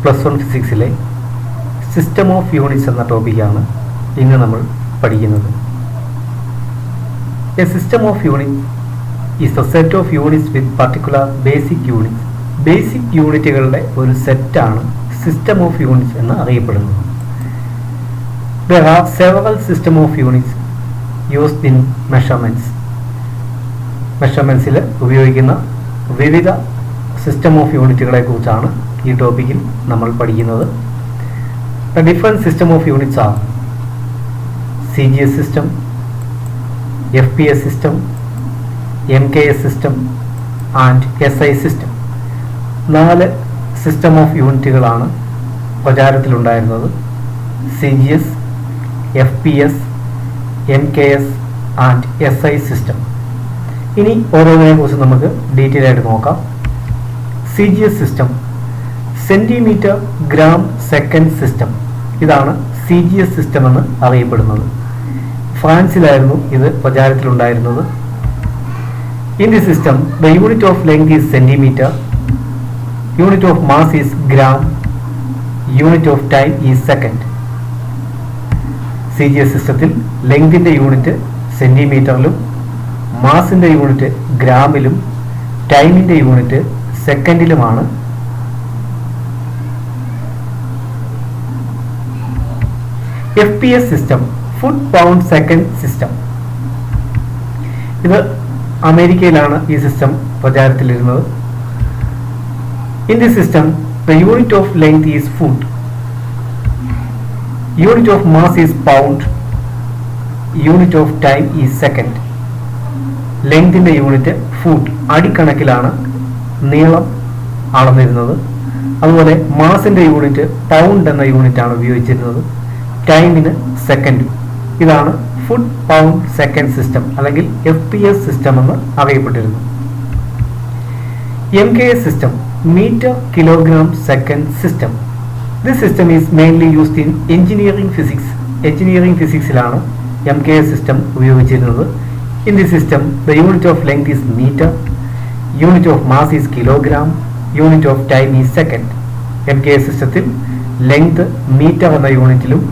+1 ഫിസിക്സിലെ system of units എന്ന ടോപ്പിക്കാണ് ഇന്ന് നമ്മൾ പഠിക്കുന്നത്. A system of unit is A set of units with particular basic units. Basic യൂണിറ്റുകളുടെ ഒരു സെറ്റാണ് സിസ്റ്റം ഓഫ് യൂണിറ്റ്സ് എന്ന് അറിയപ്പെടുന്നത്. There are several system of units used in measurements. മെഷർമെൻറ്റ്സിൽ ഉപയോഗിക്കുന്ന വിവിധ സിസ്റ്റം ഓഫ് യൂണിറ്റുകളെ കുറിച്ചാണ് ഈ ടോപ്പിക്കിൽ നമ്മൾ പഠിക്കുന്നത്. The different system of units are CGS system, FPS system, MKS system and SI system. 4 system of യൂണിറ്റുകളാണ് പ്രചാരത്തിലുണ്ടായിരുന്നത്. CGS, FPS, MKS and SI system. ഇനി ഓരോന്നിനെ കുറിച്ച് നമുക്ക് ഡീറ്റെയിൽ ആയിട്ട് നോക്കാം. CGS system, centimetre gram second system. ഇതാണ് CGS സിസ്റ്റം എന്ന് അറിയപ്പെടുന്നത്. ഫ്രാൻസിലായിരുന്നു ഇത് പ്രചാരത്തിലുണ്ടായിരുന്നത്. In the system the unit of length is centimetre, unit of mass is gram, unit of time is second. CGS സിസ്റ്റത്തിൽ ലെങ്തിൻ്റെ യൂണിറ്റ് സെൻറ്റിമീറ്ററിലും, മാസിൻ്റെ യൂണിറ്റ് ഗ്രാമിലും, ടൈമിൻ്റെ യൂണിറ്റ് സെക്കൻഡിലുമാണ്. FPS system, foot pound second system. ഇത് അമേരിക്കയിലാണ് ഈ സിസ്റ്റം പ്രചാരത്തിലിരുന്നത്. In the system the unit of length is foot, unit of mass is pound, unit of time is second. ലെങ്തിൻ്റെ യൂണിറ്റ് ഫുട്ട്, അടിക്കണക്കിലാണ് നീളം അളന്നിരുന്നത്. അതുപോലെ മാസിൻ്റെ യൂണിറ്റ് പൗണ്ട് എന്ന യൂണിറ്റാണ് ഉപയോഗിച്ചിരുന്നത്. ടൈമിന് സെക്കൻഡ്. ഇതാണ് ഫുട്ട് പൗണ്ട് സെക്കൻഡ് സിസ്റ്റം അല്ലെങ്കിൽ FPS സിസ്റ്റം എന്ന് അറിയപ്പെട്ടിരുന്നു. MKS system, metre kilogram second system. This system is mainly used in engineering physics. Engineering ഫിസിക്സിലാണ് MKS സിസ്റ്റം ഉപയോഗിച്ചിരുന്നത്. In this system, the unit of length is meter, unit of mass is kilogram, unit of time is second. MKS സിസ്റ്റത്തിൽ length metre എന്ന യൂണിറ്റിലും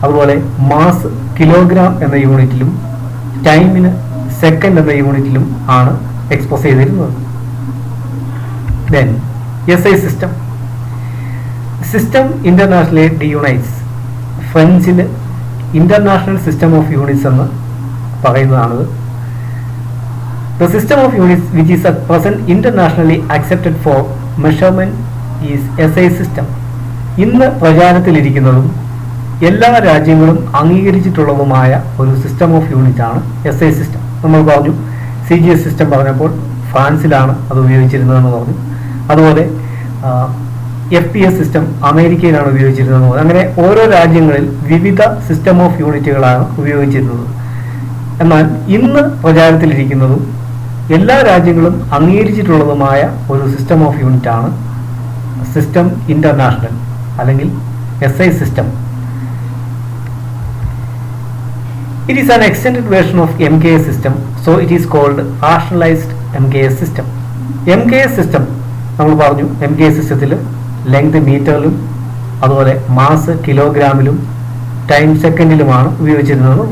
അതുപോലെ mass kilogram എന്ന യൂണിറ്റിലും ടൈമിന് second എന്ന യൂണിറ്റിലും ആണ് express ചെയ്തിരുന്നത്. Then SI സിസ്റ്റം, സിസ്റ്റം ഇന്റർനാഷണലി ഡിയൂണൈറ്റ്സ്. ഫ്രഞ്ചിൽ ഇന്റർനാഷണൽ സിസ്റ്റം ഓഫ് യൂണിറ്റ്സ് എന്ന് പറയുന്നതാണത്. The system of units which is at present internationally accepted for measurement is SI system. ഇന്ന് പ്രചാരത്തിലിരിക്കുന്നതും എല്ലാ രാജ്യങ്ങളും അംഗീകരിച്ചിട്ടുള്ളതുമായ ഒരു സിസ്റ്റം ഓഫ് യൂണിറ്റ് ആണ് SI സിസ്റ്റം. നമ്മൾ പറഞ്ഞു CGS സിസ്റ്റം പറഞ്ഞപ്പോൾ ഫ്രാൻസിലാണ് അത് ഉപയോഗിച്ചിരുന്നതെന്ന് പറഞ്ഞു. അതുപോലെ FPS സിസ്റ്റം അമേരിക്കയിലാണ് ഉപയോഗിച്ചിരുന്നതെന്ന് പറഞ്ഞു. അങ്ങനെ ഓരോ രാജ്യങ്ങളിൽ വിവിധ സിസ്റ്റം ഓഫ് യൂണിറ്റുകളാണ് ഉപയോഗിച്ചിരുന്നത്. എന്നാൽ ഇന്ന് പ്രചാരത്തിലിരിക്കുന്നതും എല്ലാ രാജ്യങ്ങളും അംഗീകരിച്ചിട്ടുള്ളതുമായ ഒരു സിസ്റ്റം ഓഫ് യൂണിറ്റ് ആണ് സിസ്റ്റം ഇന്റർനാഷണൽ അല്ലെങ്കിൽ SI system. It is an extended version of MKS system, so it is called rationalized MKS system. MKS system നമ്മൾ പറഞ്ഞു MKS സിസ്റ്റത്തിൽ ലെങ്ത് മീറ്ററിലും അതുപോലെ മാസ് കിലോഗ്രാമിലും ടൈം സെക്കൻഡിലുമാണ് ഉപയോഗിച്ചിരുന്നത്.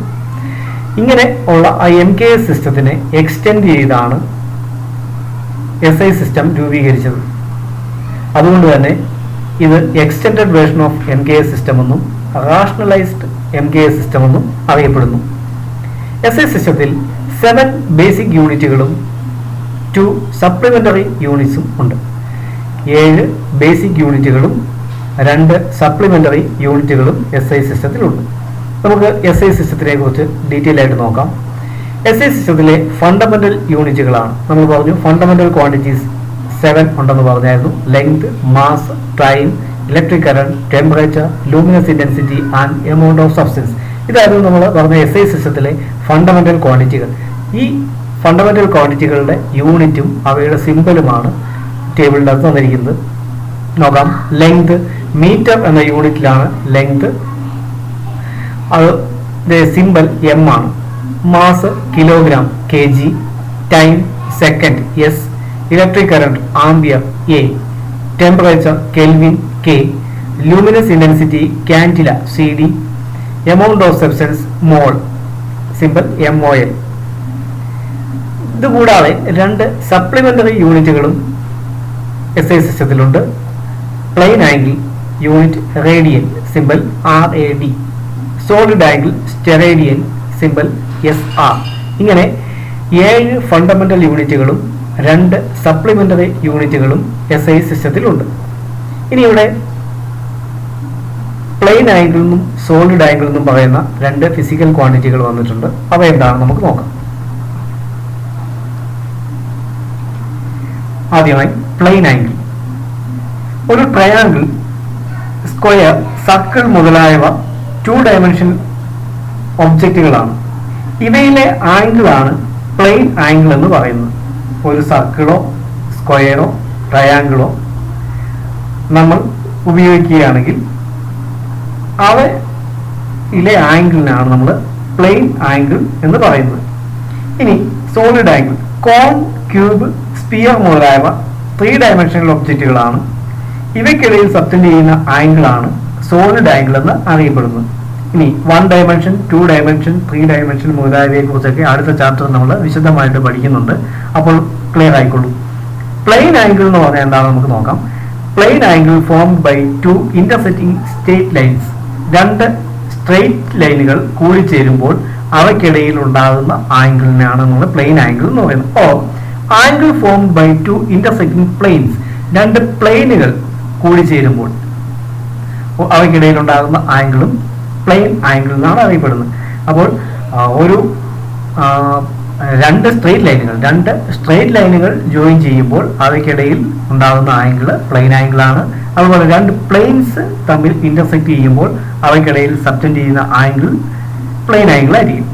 ഇങ്ങനെ ഉള്ള ആ MKS സിസ്റ്റത്തിനെ എക്സ്റ്റെൻഡ് ചെയ്താണ് SI സിസ്റ്റം രൂപീകരിച്ചത്. അതുകൊണ്ട് തന്നെ ഇത് extended version of MKS system എന്നും റാഷണലൈസ്ഡ് MKS സിസ്റ്റം എന്നും അറിയപ്പെടുന്നു. SI സിസ്റ്റത്തിൽ 7 ബേസിക് യൂണിറ്റുകളും 2 സപ്ലിമെന്ററി യൂണിറ്റ്സും ഉണ്ട്. 7 ബേസിക് യൂണിറ്റുകളും 2 സപ്ലിമെന്ററി യൂണിറ്റുകളും SI സിസ്റ്റത്തിലുണ്ട്. നമുക്ക് SI സിസ്റ്റത്തിനെ കുറിച്ച് ഡീറ്റെയിൽ ആയിട്ട് നോക്കാം. SI സിസ്റ്റത്തിലെ ഫണ്ടമെന്റൽ യൂണിറ്റുകളാണ് നമ്മൾ പറഞ്ഞു. ഫണ്ടമെന്റൽ ക്വാണ്ടിറ്റീസ് 7 ഉണ്ടെന്ന് പറഞ്ഞായിരുന്നു. Length, mass, time, electric current, temperature, luminous intensity and amount of substance. ഇതായിരുന്നു നമ്മൾ പറഞ്ഞ SI സിസ്റ്റത്തിലെ ഫണ്ടമെന്റൽ ക്വാണ്ടിറ്റികൾ. ഈ ഫണ്ടമെന്റൽ ക്വാണ്ടിറ്റികളുടെ യൂണിറ്റും അവയുടെ സിമ്പലുമാണ് ടേബിളിൻ്റെ അകത്ത് തന്നിരിക്കുന്നത്. നോക്കാം. ലെങ്ത്, മീറ്റർ എന്ന യൂണിറ്റിലാണ് ലെങ്ത്, അത് സിമ്പൽ M ആണ്. Mass kilogram kg, time second S, electric current ampere A, temperature kelvin K, luminous intensity candela CD, amount of substance mole, symbol MOL. ഇതുകൂടാതെ രണ്ട് സപ്ലിമെന്ററി യൂണിറ്റുകളും SI സിസ്റ്റത്തിലുണ്ട്. Plane angle unit radian, symbol RAD, solid angle steradian, symbol SR. ഇങ്ങനെ 7 fundamental യൂണിറ്റുകളും രണ്ട് supplementary യൂണിറ്റുകളും SI സിസ്റ്റത്തിലുണ്ട്. ഇനി ഇവിടെ പ്ലെയിൻ ആംഗിൾ എന്നും സോളിഡ് ആംഗിൾ എന്നും പറയുന്ന രണ്ട് ഫിസിക്കൽ ക്വാണ്ടിറ്റികൾ വന്നിട്ടുണ്ട്. അവ എന്താണ് നമുക്ക് നോക്കാം. ആദ്യമായി പ്ലെയിൻ ആംഗിൾ. ഒരു ട്രയാങ്കിൾ, സ്ക്വയർ, സർക്കിൾ മുതലായവ 2 ഡയമെൻഷൻ ഒബ്ജക്റ്റുകളാണ്. ഇവയിലെ ആംഗിളാണ് പ്ലെയിൻ ആംഗിൾ എന്ന് പറയുന്നത്. ഒരു സർക്കിളോ സ്ക്വയറോ ട്രയാങ്കിളോ നമ്മൾ ഉപയോഗിക്കുകയാണെങ്കിൽ അവയിലെ ആംഗിളിനാണ് നമ്മൾ പ്ലെയിൻ ആംഗിൾ എന്ന് പറയുന്നത്. ഇനി സോളിഡ് ആംഗിൾ, കോൺ, ക്യൂബ്, സ്പിയർ മുതലായവ 3 ഡയമെൻഷണൽ ഒബ്ജക്റ്റുകളാണ്. ഇവയ്ക്കിടയിൽ സബ്റ്റൻഡ് ചെയ്യുന്ന ആംഗിളാണ് സോളിഡ് ആംഗിൾ എന്ന് അറിയപ്പെടുന്നത്. ഇനി 1 ഡയമെൻഷൻ, 2 ഡയമെൻഷൻ, 3 ഡയമെൻഷൻ മുതലായവയെ കുറിച്ചൊക്കെ അടുത്ത ചാപ്റ്റർ നമ്മൾ വിശദമായിട്ട് പഠിക്കുന്നുണ്ട്. അപ്പോൾ ക്ലിയർ ആയിക്കൊള്ളൂ. പ്ലെയിൻ ആംഗിൾ എന്ന് പറഞ്ഞാൽ എന്താണെന്ന് നമുക്ക് നോക്കാം. Plane angle formed by 2 intersecting straight lines. രണ്ട് സ്ട്രെയിറ്റ് ലൈനുകൾ കൂടിച്ചേരുമ്പോൾ അവയ്ക്കിടയിൽ ഉണ്ടാകുന്ന ആംഗിളിനാണ് നമ്മൾ പ്ലെയിൻ ആംഗിൾ എന്ന് പറയുന്നത്. A angle formed by 2 intersecting planes. രണ്ട് പ്ലെയിനുകൾ കൂടിച്ചേരുമ്പോൾ അവയ്ക്കിടയിൽ ഉണ്ടാകുന്ന ആംഗിളും പ്ലെയിൻ ആംഗിൾ എന്നാണ് അറിയപ്പെടുന്നത്. അപ്പോൾ ഒരു രണ്ട് സ്ട്രെയിറ്റ് ലൈനുകൾ ജോയിൻ ചെയ്യുമ്പോൾ അവയ്ക്കിടയിൽ ഉണ്ടാകുന്ന ആംഗിൾ പ്ലെയിൻ ആംഗിൾ ആണ്. അതുപോലെ രണ്ട് പ്ലെയിൻസ് തമ്മിൽ ഇന്റർസെക്ട് ചെയ്യുമ്പോൾ അവയ്ക്കിടയിൽ സബ്റ്റൻഡ് ചെയ്യുന്ന ആംഗിൾ പ്ലെയിൻ ആംഗിൾ ആയിരിക്കും.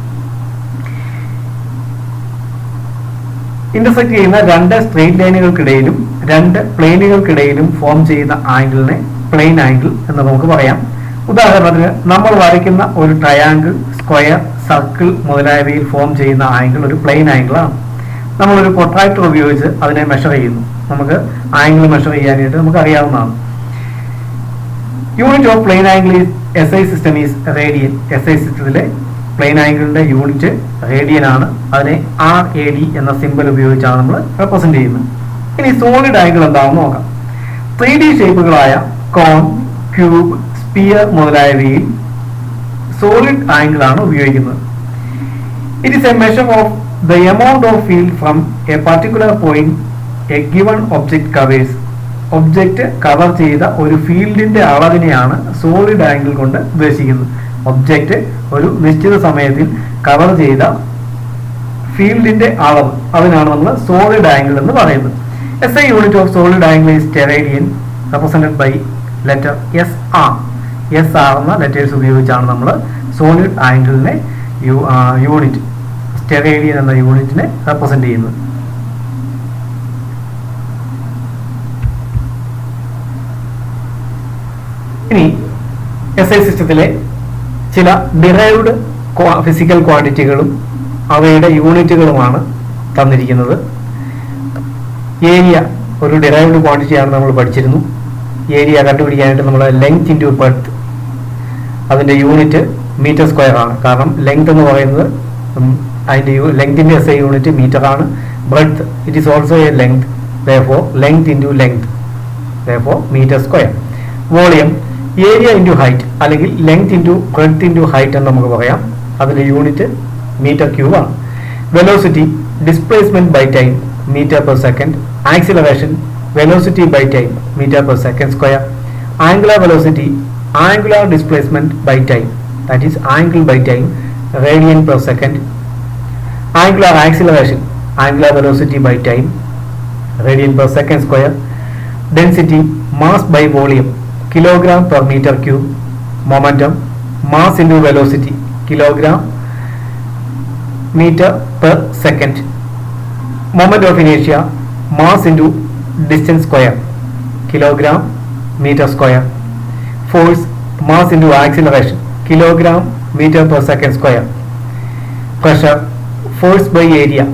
ഇന്റർസെക്ട് ചെയ്യുന്ന രണ്ട് സ്ട്രെയിറ്റ് ലൈനുകൾക്കിടയിലും രണ്ട് പ്ലെയിനുകൾക്കിടയിലും ഫോം ചെയ്യുന്ന ആംഗിളിനെ പ്ലെയിൻ ആംഗിൾ എന്ന് നമുക്ക് പറയാം. ഉദാഹരണത്തിന് നമ്മൾ വരയ്ക്കുന്ന ഒരു ട്രയാങ്കിൾ, സ്ക്വയർ, സർക്കിൾ മുതലായവയിൽ ഫോം ചെയ്യുന്ന ആംഗിൾ ഒരു പ്ലെയിൻ ആംഗിളാണ്. നമ്മളൊരു പ്രൊട്രാക്ടർ ഉപയോഗിച്ച് അതിനെ മെഷർ ചെയ്യുന്നു. നമുക്ക് ആംഗിൾ മെഷർ ചെയ്യാനായിട്ട് നമുക്ക് അറിയാവുന്നതാണ്. Unit of plane angle SI system is radian. SI സിസ്റ്റത്തിലെ പ്ലെയിൻ ആംഗിളിന്റെ യൂണിറ്റ് റേഡിയൻ ആണ്. അതിനെ RAD എന്ന സിമ്പൽ ഉപയോഗിച്ചാണ് നമ്മൾ റെപ്രസെന്റ് ചെയ്യുന്നത്. ഇനി സോളിഡ് ആംഗിൾ എന്താണെന്ന് നോക്കാം. 3D ഷേപ്പുകളായ കോൺ, ക്യൂബ്, സ്പിയർ മുതലായവയിൽ സോളിഡ് ആംഗിൾ ആണ് ഉപയോഗിക്കുന്നത്. It is A measure of the amount of field from A particular point A given object covers. Object cover ചെയ്ത ഒരു ഫീൽഡിന്റെ അളവിനെയാണ് സോളിഡ് ആംഗിൾ കൊണ്ട് ഉദ്ദേശിക്കുന്നത്. ഒബ്ജക്റ്റ് ഒരു നിശ്ചിത സമയത്തിൽ കവർ ചെയ്ത ഫീൽഡിന്റെ അളവ്, അതിനാണ് നമ്മൾ സോളിഡ് ആംഗിൾ എന്ന് പറയുന്നത്. SI unit of solid angle is steradian, represented by letter SR. SR എന്ന ലെറ്റേഴ്സ് ഉപയോഗിച്ചാണ് നമ്മൾ സോളിഡ് ആംഗിളിനെ യൂണിറ്റ് സ്റ്റെറേഡിയൻ എന്ന യൂണിറ്റിനെ റെപ്രസെന്റ് ചെയ്യുന്നത്. ഇനി SI സിസ്റ്റത്തിലെ ചില ഡിറൈവ്ഡ് ഫിസിക്കൽ ക്വാണ്ടിറ്റികളും അവയുടെ യൂണിറ്റുകളുമാണ് തന്നിരിക്കുന്നത്. ഏരിയ ഒരു ഡിറൈവ്ഡ് ക്വാണ്ടിറ്റിയാണ് നമ്മൾ പഠിച്ചിരുന്നു. ഏരിയ കണ്ടുപിടിക്കാനായിട്ട് നമ്മൾ ലെങ്ത് ഇൻറ്റു ബ്രെഡ്ത്ത്, അതിൻ്റെ യൂണിറ്റ് മീറ്റർ സ്ക്വയർ ആണ്. കാരണം ലെങ്ത് എന്ന് പറയുന്നത് അതിൻ്റെ ലെങ്തിൻ്റെ SI യൂണിറ്റ് മീറ്റർ ആണ്. Breadth it is also a length, therefore length into length, therefore metre square. Volume area into height, അല്ലെങ്കിൽ length into breadth into height എന്ന് നമുക്ക് പറയാം. അതിൻ്റെ യൂണിറ്റ് മീറ്റർ ക്യൂബ് ആണ്. Velocity displacement by time, metre per second. Acceleration velocity by time, meter per second square. Angular velocity, angular displacement by time, that is angle by time, radian per second. Angular acceleration, angular velocity by time, radian per second square. Density, mass by volume, kilogram per meter cube. Momentum, mass into velocity, kilogram meter per second. Moment of inertia, mass into distance square, kilogram meter square. Force, mass into acceleration, kilogram meter per second square. Pressure, force by area,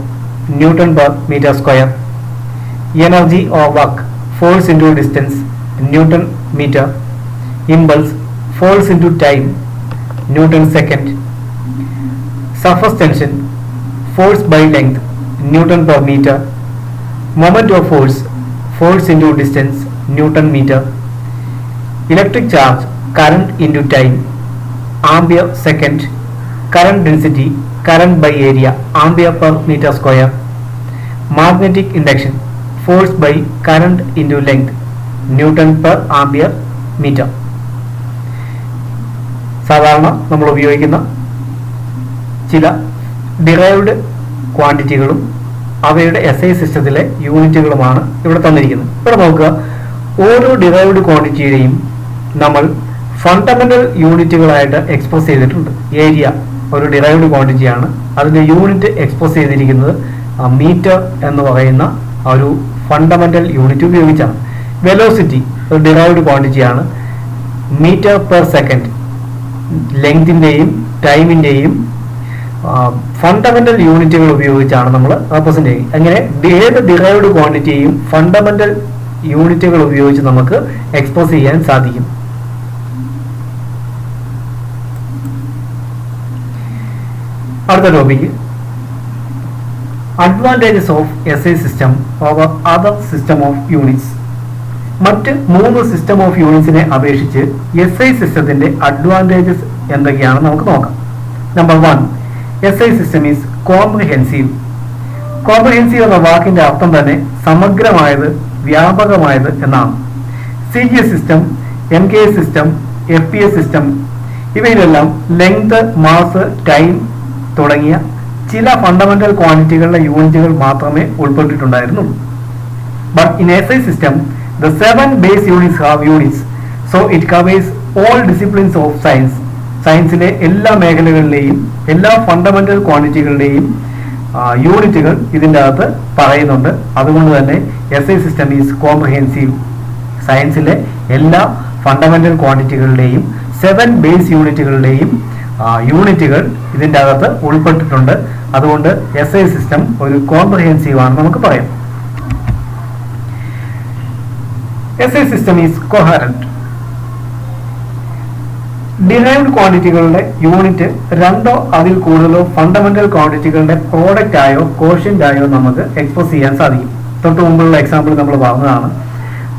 Newton per meter square. Energy or work, force into distance, Newton meter. Impulse, force into time, Newton second. Surface tension, force by length, Newton per meter. Moment of force, force into distance, Newton meter. Electric charge, current into time, ampere second. Current density, current by area, ampere per meter square. Magnetic induction, force by current into length, Newton per ampere meter. സാധാരണ നമ്മൾ ഉപയോഗിക്കുന്ന ചില derived ക്വാണ്ടിറ്റികളും അവയുടെ SI സിസ്റ്റത്തിലെ യൂണിറ്റുകളുമാണ് ഇവിടെ തന്നിരിക്കുന്നത്. ഇവിടെ നോക്കുക, ഓരോ ഡിറൈവ്ഡ് ക്വാണ്ടിറ്റിയുടെയും നമ്മൾ ഫണ്ടമെന്റൽ യൂണിറ്റുകളായിട്ട് എക്സ്പ്രസ് ചെയ്തിട്ടുണ്ട്. ഏരിയ ഒരു ഡിറൈവ്ഡ് ക്വാണ്ടിറ്റിയാണ്, അതിൻ്റെ യൂണിറ്റ് എക്സ്പ്രസ് ചെയ്തിരിക്കുന്നത് മീറ്റർ എന്ന് പറയുന്ന ഒരു ഫണ്ടമെന്റൽ യൂണിറ്റ് ഉപയോഗിച്ചാണ്. വെലോസിറ്റി ഒരു ഡിറൈവ്ഡ് ക്വാണ്ടിറ്റിയാണ്, മീറ്റർ പെർ സെക്കൻഡ്. ലെങ്തിൻ്റെയും ടൈമിൻ്റെയും ഫണ്ടമെന്റൽ യൂണിറ്റുകൾ ഉപയോഗിച്ചാണ് നമ്മൾ റെപ്രസെന്റ് ചെയ്യുന്നത്. അങ്ങനെ ഏത് ഡിറൈവ്ഡ് ക്വാണ്ടിറ്റിയെയും ഫണ്ടമെന്റൽ യൂണിറ്റുകൾ ഉപയോഗിച്ച് നമുക്ക് എക്സ്പ്രസ് ചെയ്യാൻ സാധിക്കും. അടുത്ത topic, advantages of SI system over other system of units. മറ്റ് 3 സിസ്റ്റം ഓഫ് യൂണിറ്റ്സിനെ അപേക്ഷിച്ച് SI സിസ്റ്റത്തിന്റെ അഡ്വാൻറ്റേജസ് എന്തൊക്കെയാണെന്ന് നമുക്ക് നോക്കാം. Number 1, SI system is comprehensive. Comprehensive എന്ന വാക്കിന്റെ അർത്ഥം തന്നെ സമഗ്രമായത്, വ്യാപകമായത് എന്നാണ്. CGS system, MKS system, FPS system ഇവയിലെല്ലാം ലെങ്ത്, മാസ്, ടൈം തുടങ്ങിയ ചില ഫണ്ടമെന്റൽ ക്വാണ്ടിറ്റികളുടെ യൂണിറ്റുകൾ മാത്രമേ ഉൾപ്പെട്ടിട്ടുണ്ടായിരുന്നുള്ളൂ. But in SI system the 7 base units have units, so it covers all disciplines of science. സയൻസിലെ എല്ലാ മേഖലകളിലെയും എല്ലാ ഫണ്ടമെന്റൽ ക്വാണ്ടിറ്റികളുടെയും യൂണിറ്റുകൾ ഇതിൻ്റെ അകത്ത് പറയുന്നുണ്ട്. അതുകൊണ്ട് തന്നെ SI സിസ്റ്റം ഈസ് കോംപ്രിഹെൻസീവ്. സയൻസിലെ എല്ലാ ഫണ്ടമെന്റൽ ക്വാണ്ടിറ്റികളുടെയും 7 ബേസ് യൂണിറ്റുകളുടെയും യൂണിറ്റുകൾ ഇതിൻ്റെ അകത്ത് ഉൾപ്പെട്ടിട്ടുണ്ട്. അതുകൊണ്ട് SI സിസ്റ്റം ഒരു കോംപ്രിഹെൻസീവ് ആണെന്ന് നമുക്ക് പറയാം. SI system is coherent. Derived ക്വാണ്ടിറ്റികളുടെ യൂണിറ്റ് രണ്ടോ അതിൽ കൂടുതലോ ഫണ്ടമെന്റൽ ക്വാണ്ടിറ്റികളുടെ പ്രോഡക്റ്റ് ആയോ കോഷ്യന്റ് ആയോ നമുക്ക് എക്സ്പ്രസ് ചെയ്യാൻ സാധിക്കും. തൊട്ട് മുമ്പുള്ള എക്സാമ്പിൾ നമ്മൾ പറഞ്ഞതാണ്.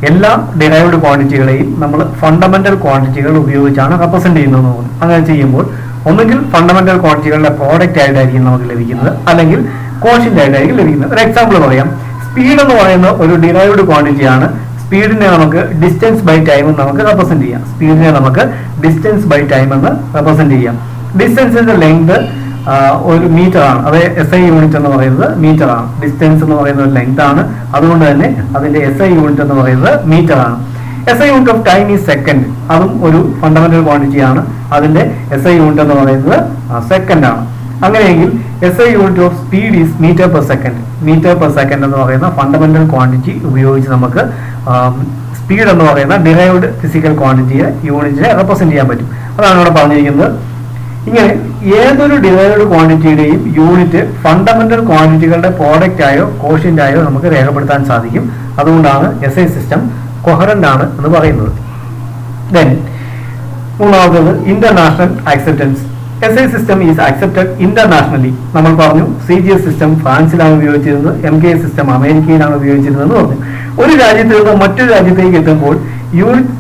എല്ലാ ഡിറൈവ്ഡ് ക്വാണ്ടിറ്റികളെയും നമ്മൾ ഫണ്ടമെന്റൽ ക്വാണ്ടിറ്റികൾ ഉപയോഗിച്ചാണ് റെപ്രസെന്റ് ചെയ്യുന്നത്. അങ്ങനെ ചെയ്യുമ്പോൾ ഒന്നുകിൽ ഫണ്ടമെന്റൽ ക്വാണ്ടിറ്റികളുടെ പ്രോഡക്റ്റ് ആയിട്ടായിരിക്കും നമുക്ക് ലഭിക്കുന്നത്, അല്ലെങ്കിൽ കോഷ്യന്റ് ആയിട്ടായിരിക്കും ലഭിക്കുന്നത്. ഒരു എക്സാമ്പിൾ പറയാം. സ്പീഡ് എന്ന് പറയുന്ന ഒരു ഡിറൈവ്ഡ് ക്വാണ്ടിറ്റിയാണ്. സ്പീഡിനെ നമുക്ക് ഡിസ്റ്റൻസ് ബൈ ടൈം എന്ന് നമുക്ക് റെപ്രസെന്റ് ചെയ്യാം. സ്പീഡിനെ നമുക്ക് ഡിസ്റ്റൻസ് ബൈ ടൈം എന്ന് റെപ്രസെന്റ് ചെയ്യാം. ഡിസ്റ്റൻസിന്റെ ലെങ്ത് ഒരു മീറ്റർ ആണ്. അത് SI യൂണിറ്റ് എന്ന് പറയുന്നത് മീറ്റർ ആണ്. ഡിസ്റ്റൻസ് എന്ന് പറയുന്നത് ലെങ്ത് ആണ്. അതുകൊണ്ട് തന്നെ അതിന്റെ SI യൂണിറ്റ് എന്ന് പറയുന്നത് മീറ്റർ ആണ്. SI unit of time is second. അതും ഒരു ഫണ്ടമെന്റൽ ക്വാണ്ടിറ്റി ആണ്. അതിന്റെ SI യൂണിറ്റ് എന്ന് പറയുന്നത് സെക്കൻഡ് ആണ്. അങ്ങനെയെങ്കിൽ SI unit of speed is metre per second. Metre per second എന്ന് പറയുന്ന ഫണ്ടമെന്റൽ ക്വാണ്ടിറ്റി ഉപയോഗിച്ച് നമുക്ക് സ്പീഡ് എന്ന് പറയുന്ന ഡിറൈവ്ഡ് ഫിസിക്കൽ ക്വാണ്ടിറ്റിയെ യൂണിറ്റിനെ റെപ്രസെന്റ് ചെയ്യാൻ പറ്റും. അതാണ് ഇവിടെ പറഞ്ഞിരിക്കുന്നത്. ഇങ്ങനെ ഏതൊരു ഡിറൈവ്ഡ് ക്വാണ്ടിറ്റിയുടെയും യൂണിറ്റ് ഫണ്ടമെന്റൽ ക്വാണ്ടിറ്റികളുടെ പ്രോഡക്റ്റ് ആയോ കോഷ്യന്റ് ആയോ നമുക്ക് രേഖപ്പെടുത്താൻ സാധിക്കും. അതുകൊണ്ടാണ് SI സിസ്റ്റം കൊഹറന്റ് ആണ് എന്ന് പറയുന്നത്. ദെൻ മൂന്നാമത് international acceptance. SI system is accepted internationally. നമ്മൾ പറഞ്ഞു CGS സിസ്റ്റം ഫ്രാൻസിലാണ് ഉപയോഗിച്ചിരുന്നത്, MKS സിസ്റ്റം അമേരിക്കയിലാണ് ഉപയോഗിച്ചിരുന്നതെന്ന് പറഞ്ഞു. ഒരു രാജ്യത്ത് നിന്ന് മറ്റൊരു രാജ്യത്തേക്ക് എത്തുമ്പോൾ യൂണിറ്റ്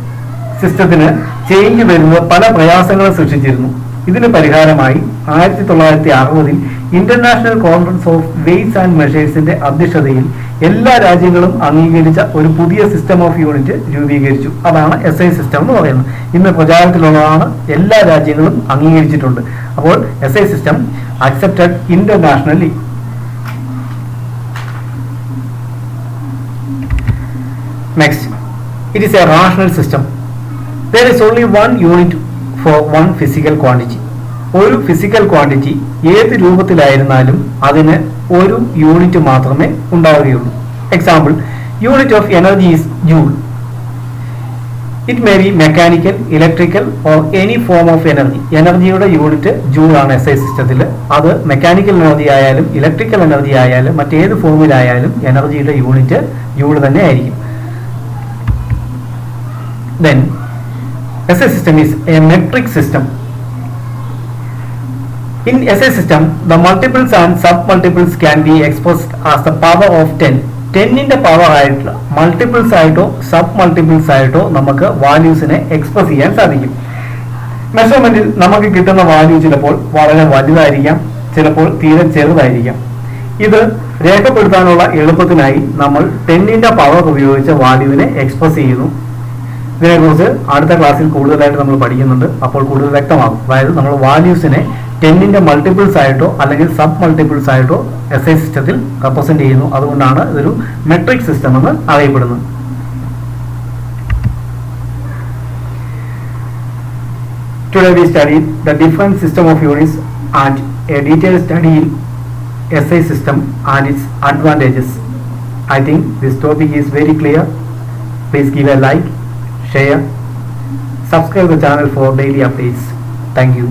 സിസ്റ്റത്തിന് ചേഞ്ച് വരുന്നത് പല പ്രയാസങ്ങളും സൃഷ്ടിച്ചിരുന്നു. ഇതിന് പരിഹാരമായി 1960 international conference of weights and മെഷേഴ്സിന്റെ അധ്യക്ഷതയിൽ എല്ലാ രാജ്യങ്ങളും അംഗീകരിച്ച ഒരു പുതിയ സിസ്റ്റം ഓഫ് യൂണിറ്റ് രൂപീകരിച്ചു. അതാണ് SI സിസ്റ്റം എന്ന് പറയുന്നത്. ഇന്ന് പ്രചാരത്തിലുള്ളതാണ്, എല്ലാ രാജ്യങ്ങളും അംഗീകരിച്ചിട്ടുണ്ട്. അപ്പോൾ SI system accepted internationally. Next, it is a rational system. There is only one unit for one physical quantity. ഒരു ഫിസിക്കൽ ക്വാണ്ടിറ്റി ഏത് രൂപത്തിലായിരുന്നാലും അതിന് ഒരു യൂണിറ്റ് മാത്രമേ ഉണ്ടാവുകയുള്ളൂ. Example, unit of energy is joule. It may be mechanical, electrical or any form of energy. എനർജിയുടെ unit joule ആണ് SI സിസ്റ്റത്തിൽ. അത് മെക്കാനിക്കൽ എനർജി ആയാലും ഇലക്ട്രിക്കൽ എനർജി ആയാലും മറ്റേത് ഫോമിലായാലും എനർജിയുടെ യൂണിറ്റ് ജൂൾ തന്നെ ആയിരിക്കും. Then SI system is a metric system. In SI system, the multiples and sub-multiples can be expressed as the power of 10. 10ന്റെ power ആയിട്ടുള്ള മൾട്ടിപ്പിൾസ് ആയിട്ടോ സബ് മൾട്ടിപ്പിൾസ് ആയിട്ടോ നമുക്ക് വാല്യൂസിനെ എക്സ്പ്രസ് ചെയ്യാൻ സാധിക്കും. മെഷർമെന്റിൽ നമുക്ക് കിട്ടുന്ന വാല്യൂ ചിലപ്പോൾ വളരെ വലുതായിരിക്കാം, ചിലപ്പോൾ തീരെ ചെറുതായിരിക്കാം. ഇത് രേഖപ്പെടുത്താനുള്ള എളുപ്പത്തിനായി നമ്മൾ 10ന്റെ പവർ ഉപയോഗിച്ച് വാല്യൂവിനെ എക്സ്പ്രസ് ചെയ്യുന്നു. ഇതിനെക്കുറിച്ച് അടുത്ത ക്ലാസ്സിൽ കൂടുതലായിട്ട് നമ്മൾ പഠിക്കുന്നുണ്ട്. അപ്പോൾ കൂടുതൽ വ്യക്തമാകും. അതായത് നമ്മൾ വാല്യൂസിനെ 10ന്റെ മൾട്ടിപ്പിൾസ് ആയിട്ടോ അല്ലെങ്കിൽ സബ് മൾട്ടിപ്പിൾസ് ആയിട്ടോ SI സിസ്റ്റത്തിൽ റെപ്രസെന്റ് ചെയ്യുന്നു. അതുകൊണ്ടാണ് ഇതൊരു മെട്രിക് സിസ്റ്റം എന്ന് അറിയപ്പെടുന്നത്. Today we studied the different system of units and a detailed study in SI system and its advantages. I think this topic is very clear. Please give a like, share, subscribe the channel for daily updates. Thank you.